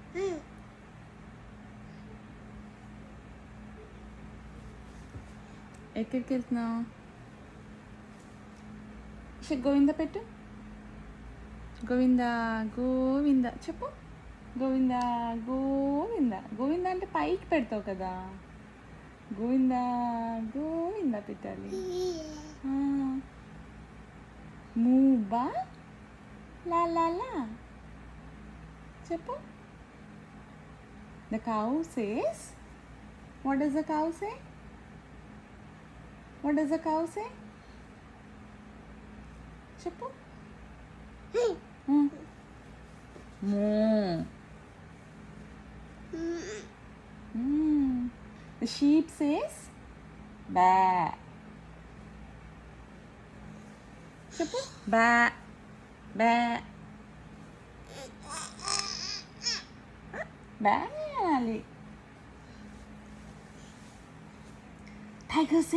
ఎక్కడికి వెళ్తున్నావు? గోవింద పెట్టు. గోవింద గోవింద చెప్పు. గోవింద గోవింద. గోవింద అంటే పైకి పెడతావు కదా. గోవింద గోవింద పెట్టాలి. మూబా లా లా లా చెప్పు. The cow says, what does the cow say? What does the cow say? చెప్పు. Moo. The sheep says, ba. చెప్పు. Ba. Ba. Ba అనాలి. Tiger says